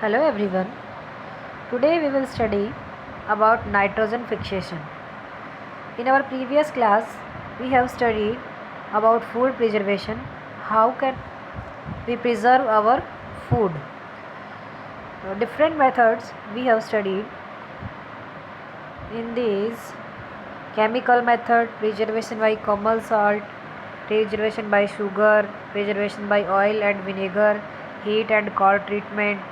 Hello everyone. Today we will study about nitrogen fixation. In our previous class, we have studied about food preservation. How can we preserve our food? Different methods we have studied in these: chemical method, preservation by common salt, preservation by sugar, preservation by oil and vinegar, heat and cold treatment,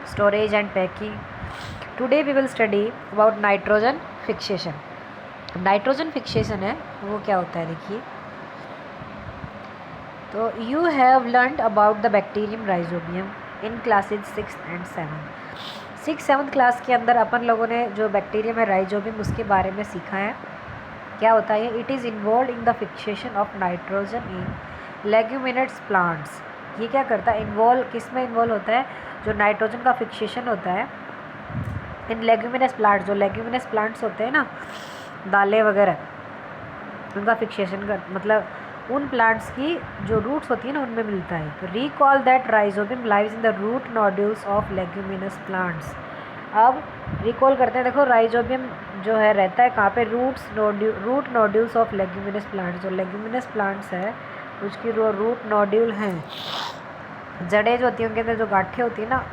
storage and packing. Today we will study about nitrogen fixation. Nitrogen fixation है वो क्या होता है देखिए. तो you have learned about the bacterium rhizobium in classes 6 and 7. 6-7 class के अंदर अपन लोगों ने जो बैक्टीरियम है राइजोबियम उसके बारे में सीखा है. क्या होता है? It is involve in the fixation of nitrogen in leguminates plants. ये क्या करता है? इन्वॉल्व किस में इन्वॉल्व होता है? जो नाइट्रोजन का फिक्सेशन होता है इन लेग्यूमिनस प्लांट्स. जो लेग्यूमिनस प्लांट्स होते हैं ना, दालें वगैरह, उनका फिक्सेशन कर मतलब उन प्लांट्स की जो रूट्स होती है ना उनमें मिलता है. तो recall that rhizobium lives in the root nodules of leguminous plants. अब रिकॉल करते हैं. देखो राइजोबियम जो है रहता है कहाँ पे? Root nodules of leguminous plants. जो लेग्यूमिनस प्लांट्स है उसकी जो रूट नोड्यूल हैं, जड़ें जो होती हैं उनके अंदर जो गांठें होती है ना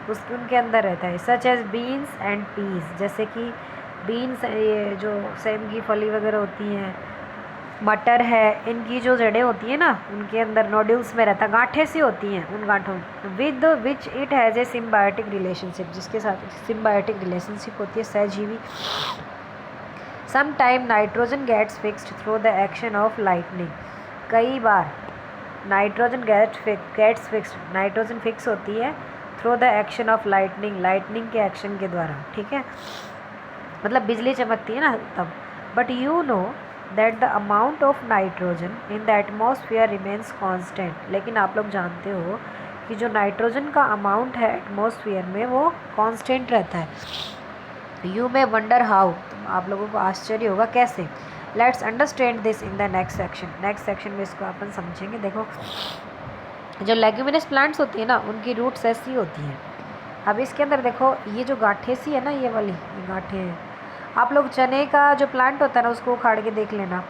उसके उनके अंदर रहता है. Such as beans and peas. जैसे कि बीन्स, ये जो सेम की फली वगैरह होती हैं, मटर है, इनकी जो जड़ें होती हैं ना उनके अंदर नोड्यूल्स में रहता है, गांठें सी होती हैं उन गांठों with which it has a symbiotic relationship. जिसके साथ सिम्बायोटिक रिलेशनशिप होती है सहजीवी. Some time nitrogen gets fixed through the action of lightning. कई बार nitrogen gets fixed, nitrogen fix होती है through the action of lightning के एक्शन के द्वारा. ठीक है, मतलब बिजली चमकती है ना तब. But you know that the amount of nitrogen in the atmosphere remains constant. लेकिन आप लोग जानते हो कि जो नाइट्रोजन का अमाउंट है एटमॉस्फेयर में वो कांस्टेंट रहता है. You may wonder how. आप लोगों को आश्चर्य होगा कैसे. Let's understand this in the next section. Next section में इसको अपन समझेंगे. देखो जो लेग्यूमिनस प्लांट्स होती है ना उनकी रूट्स ऐसी होती हैं. अब इसके अंदर देखो ये जो गांठें सी है ना, ये वाली ये गांठें हैं. आप लोग चने का जो प्लांट होता है ना उसको उखाड़ के देख लेना.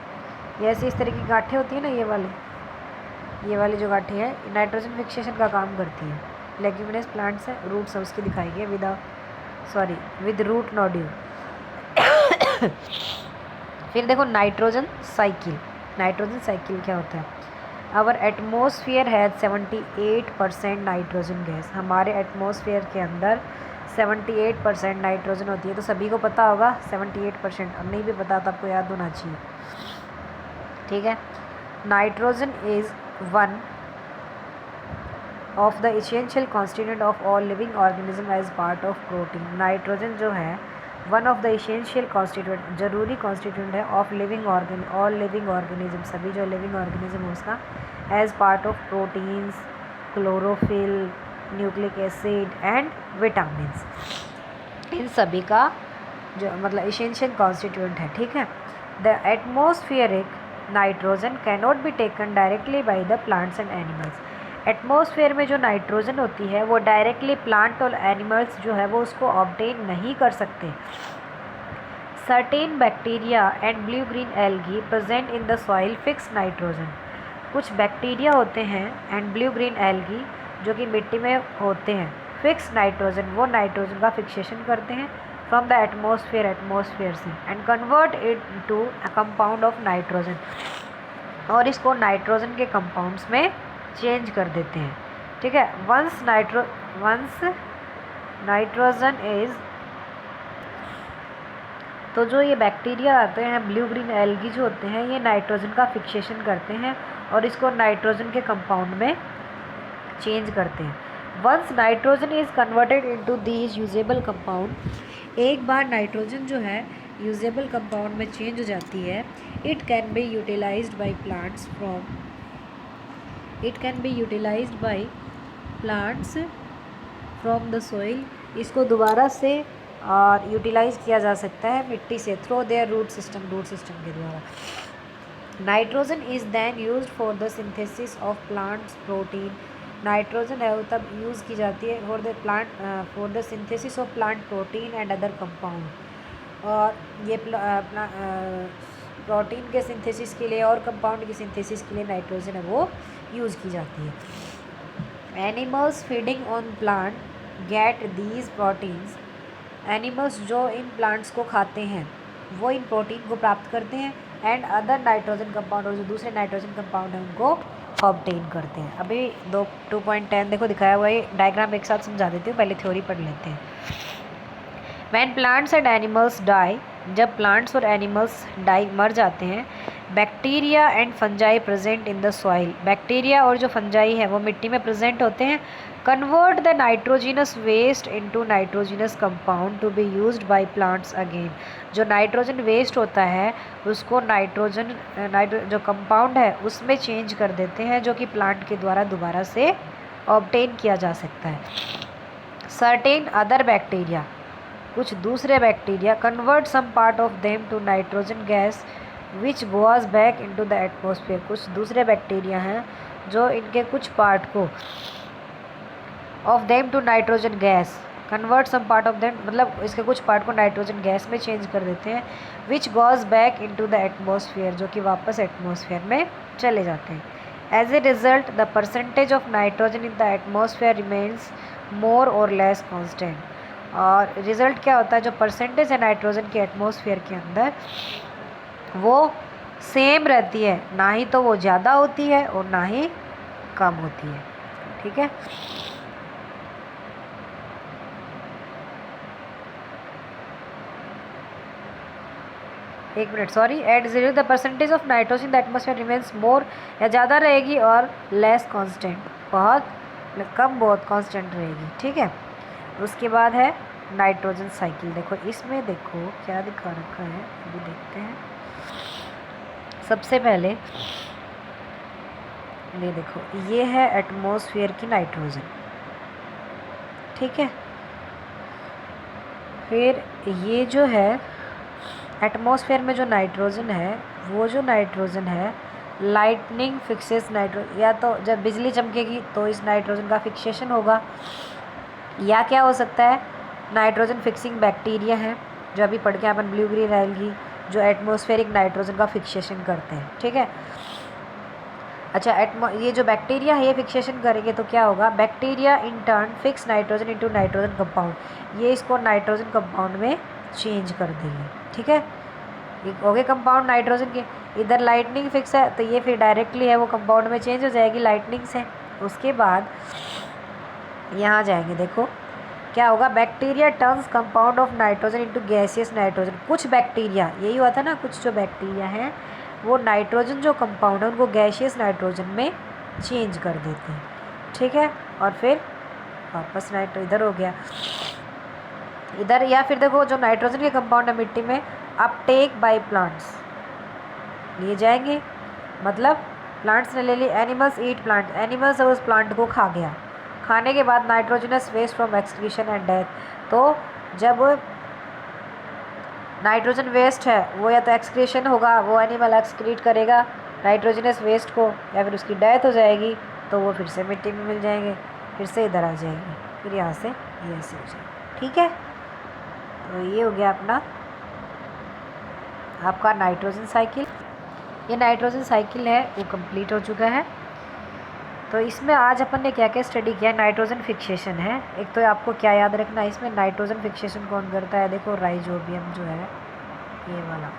ये ऐसी इस तरह की गांठें होती है ना, ये वाली जो गांठें हैं नाइट्रोजन फिक्सेशन का काम करती है. लेग्यूमिनस प्लांट्स है, रूट्स है उसकी दिखाई गई विद रूट नोड्यूल. फिर देखो नाइट्रोजन साइकिल. नाइट्रोजन साइकिल क्या होता है? Our atmosphere has 78% nitrogen gas. हमारे एटमॉस्फेयर के अंदर 78% नाइट्रोजन होती है. तो सभी को पता होगा 78%. अब नहीं भी पता तो आपको याद होना चाहिए. ठीक है. Nitrogen is one of the essential constituent of all living organism as part of protein. Nitrogen जो है one of the essential constituent, जरूरी कॉन्स्टिट्यूएंट है ऑफ ऑल लिविंग ऑर्गेनिज्म, सभी जो लिविंग ऑर्गेनिज्म है उसका, as part of proteins, chlorophyll, nucleic acid and vitamins. इन सभी का जो मतलब इसेंशियल कॉन्स्टिट्यूएंट है. ठीक है. The atmospheric nitrogen cannot be taken directly by the plants and animals. Atmosphere में जो नाइट्रोजन होती है वो डायरेक्टली प्लांट और एनिमल्स जो है वो उसको ऑब्टेन नहीं कर सकते. Certain bacteria and blue green algae present in the soil fix nitrogen. कुछ बैक्टीरिया होते हैं एंड ब्लू ग्रीन एल्गी जो कि मिट्टी में होते हैं, फिक्स नाइट्रोजन, वो नाइट्रोजन का फिक्सेशन करते हैं फ्रॉम द एटमॉस्फेयर से and convert it to a compound of nitrogen. और इसको नाइट्रोजन के कंपाउंड्स में चेंज कर देते हैं. ठीक है. वंस नाइट्रोजन इज, तो जो ये बैक्टीरिया आते हैं ब्लू ग्रीन एल्गी जो होते हैं ये नाइट्रोजन का फिक्सेशन करते हैं और इसको नाइट्रोजन के कंपाउंड में चेंज करते हैं. Once nitrogen is converted into these usable compound. एक बार नाइट्रोजन जो है यूजेबल कंपाउंड में चेंज हो जाती है, it can be utilized by plants from the soil. इसको दोबारा से और यूटिलाइज किया जा सकता है मिट्टी से थ्रू देयर रूट सिस्टम के द्वारा. Nitrogen is then used for the synthesis of plants protein nitrogen है वो तब यूज़ की जाती है for the synthesis of plant protein and other compound. और ये प्रोटीन के सिंथेसिस के लिए और कंपाउंड की सिंथेसिस के लिए नाइट्रोजन है वो यूज़ की जाती है। Animals feeding on plant get these proteins. Animals जो इन प्लांट्स को खाते हैं वो इन प्रोटीन को प्राप्त करते हैं एंड अदर नाइट्रोजन कंपाउंड, और जो दूसरे नाइट्रोजन कंपाउंड हैं उनको ऑब्टेन करते हैं। अभी 2.10 देखो दिखाया हुआ है, डायग्राम एक साथ समझा देती हूँ, पहले थ्योरी पढ़ लेते हैं। When plants and animals die, जब प्लांट्स और एनिमल्स मर जाते हैं, bacteria and fungi present in the soil, bacteria और जो फंजाई है वो मिट्टी में प्रेजेंट होते हैं, convert the nitrogenous waste into nitrogenous compound to be used by plants again. जो नाइट्रोजन वेस्ट होता है उसको नाइट्रोजन जो कंपाउंड है उसमें चेंज कर देते हैं, जो कि प्लांट के द्वारा दोबारा से ऑब्टेन किया जा सकता है। सर्टेन अदर बैक्टीरिया, कुछ दूसरे bacteria, convert some part of them to nitrogen gas which goes back into the atmosphere. कुछ दूसरे बैक्टीरिया हैं जो इनके कुछ पार्ट को of them to nitrogen gas, convert some part of them मतलब इसके कुछ पार्ट को नाइट्रोजन गैस में चेंज कर देते हैं, which goes back into the atmosphere, जो कि वापस एटमॉस्फेयर में चले जाते हैं। As a result the percentage of nitrogen in the atmosphere remains more और लेस कॉन्स्टेंट। और रिज़ल्ट क्या होता है, जो परसेंटेज है नाइट्रोजन के एटमॉस्फेयर के अंदर वो सेम रहती है, ना ही तो वो ज़्यादा होती है और ना ही कम होती है। ठीक है, एक minute, sorry. At zero the percentage of nitrogen the atmosphere remains more, या ज़्यादा रहेगी, और लेस कांस्टेंट, बहुत कम बहुत कांस्टेंट रहेगी। ठीक है, उसके बाद है नाइट्रोजन साइकिल। देखो इसमें देखो क्या दिखा रखा है, अभी देखते हैं। सबसे पहले ये देखो, ये है एटमॉस्फेयर की नाइट्रोजन। ठीक है, फिर ये जो है एटमॉस्फेयर में जो नाइट्रोजन है, वो जो नाइट्रोजन है लाइटनिंग फिक्सेस नाइट्रोजन, या तो जब बिजली चमकेगी तो इस नाइट्रोजन का फिक्सेशन होगा, या क्या हो सकता है नाइट्रोजन फिक्सिंग बैक्टीरिया है जो अभी पढ़ के अपन ब्लू ग्रीन एल्गी, जो एटमॉस्फेरिक नाइट्रोजन का फिक्सेशन करते हैं। ठीक है, अच्छा, ये जो बैक्टीरिया है ये फिक्सेशन करेंगे तो क्या होगा, bacteria in turn fix nitrogen into nitrogen compound, ये इसको नाइट्रोजन कंपाउंड में चेंज कर देंगे। ठीक है, हो गए कंपाउंड नाइट्रोजन के। इधर लाइटनिंग फिक्स है तो ये फिर डायरेक्टली है वो कंपाउंड में चेंज हो जाएगी लाइटनिंग से। उसके बाद यहाँ जाएंगे, देखो क्या होगा, bacteria turns compound of nitrogen into gaseous nitrogen. कुछ बैक्टीरिया, यही हुआ था ना, कुछ जो बैक्टीरिया हैं वो नाइट्रोजन जो कंपाउंड है उनको गैसियस नाइट्रोजन में चेंज कर देते हैं। ठीक है, और फिर वापस इधर हो गया इधर, या फिर देखो जो नाइट्रोजन के कंपाउंड है मिट्टी में अपटेक बाय प्लांट्स लिए जाएंगे, मतलब प्लांट्स ने ले ली। एनिमल्स ईट प्लांट, एनिमल्स उस प्लांट को खा गया, खाने के बाद nitrogenous waste from excretion and death. तो जब नाइट्रोजन वेस्ट है वो या तो एक्सक्रीशन होगा, वो एनिमल एक्सक्रीट करेगा नाइट्रोजनस वेस्ट को, या फिर उसकी डेथ हो जाएगी तो वो फिर से मिट्टी में मिल जाएंगे, फिर से इधर आ जाएंगे, फिर यहाँ से ये ऐसे हो जाएगी। ठीक है, तो ये हो गया अपना आपका नाइट्रोजन साइकिल। ये नाइट्रोजन साइकिल है वो कंप्लीट हो चुका है। तो इसमें आज अपन ने क्या क्या स्टडी किया, नाइट्रोजन फिक्सेशन है। एक तो आपको क्या याद रखना है, इसमें नाइट्रोजन फिक्सेशन कौन करता है, देखो राइजोबियम जो है, ये वाला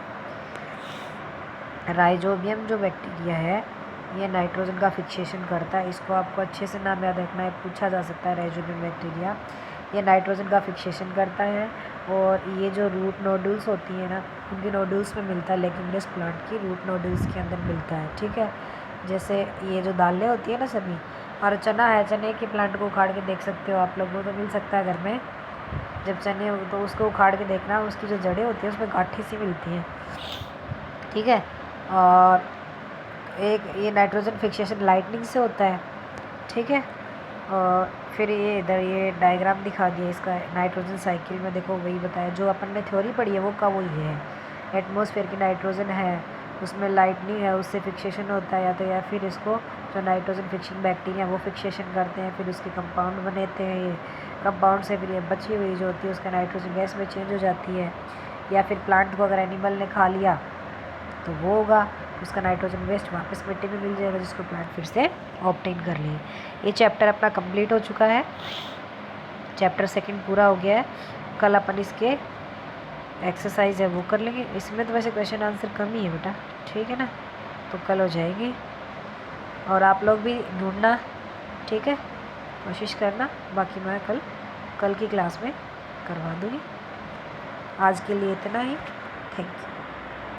राइजोबियम जो बैक्टीरिया है ये नाइट्रोजन का फिक्सेशन करता है। इसको आपको अच्छे से नाम याद रखना है, पूछा जा सकता है। राइजोबियम बैक्टीरिया ये नाइट्रोजन का फिक्सेशन करता है, और ये जो रूट नोडल्स होती हैं ना, उनके नोडल्स में मिलता है, लेग्यूमिनस प्लांट की रूट नोडल्स के अंदर मिलता है। ठीक है, जैसे ये जो दालें होती है ना सभी, और चना है, चने के प्लांट को उखाड़ के देख सकते हो आप लोगों को, तो मिल सकता है घर में। जब चने हो तो उसको उखाड़ के देखना, उसकी जो जड़ें होती हैं उसमें गांठी सी मिलती हैं। ठीक है, और एक ये नाइट्रोजन फिक्सेशन लाइटनिंग से होता है। ठीक है, और फिर ये इधर ये डायग्राम दिखा दिया इसका नाइट्रोजन साइकिल में, देखो वही बताया जो अपन ने थ्योरी पढ़ी है वो का वही है। एटमॉस्फेयर की नाइट्रोजन है, उसमें लाइटनिंग है उससे फिक्सेशन होता है, या फिर इसको जो नाइट्रोजन फिक्सिंग बैक्टीरिया वो फिक्सेशन करते हैं, फिर उसके कंपाउंड बनाते हैं। ये कंपाउंड से फिर ये बची हुई जो होती है उसका नाइट्रोजन गैस में चेंज हो जाती है, या फिर प्लांट को अगर एनिमल ने खा लिया तो वो होगा, उसका नाइट्रोजन वेस्ट वापस मिट्टी में मिल जाएगा जिसको प्लांट फिर से ऑब्टेन कर ले। ये चैप्टर अपना कंप्लीट हो चुका है, चैप्टर 2 पूरा हो गया है। कल अपन इसके एक्सरसाइज है वो कर लेंगे। इसमें तो वैसे क्वेश्चन आंसर कम ही है बेटा, ठीक है ना, तो कल हो जाएगी। और आप लोग भी ढूंढना, ठीक है, कोशिश करना, बाकी मैं कल की क्लास में करवा दूँगी। आज के लिए इतना ही, थैंक यू।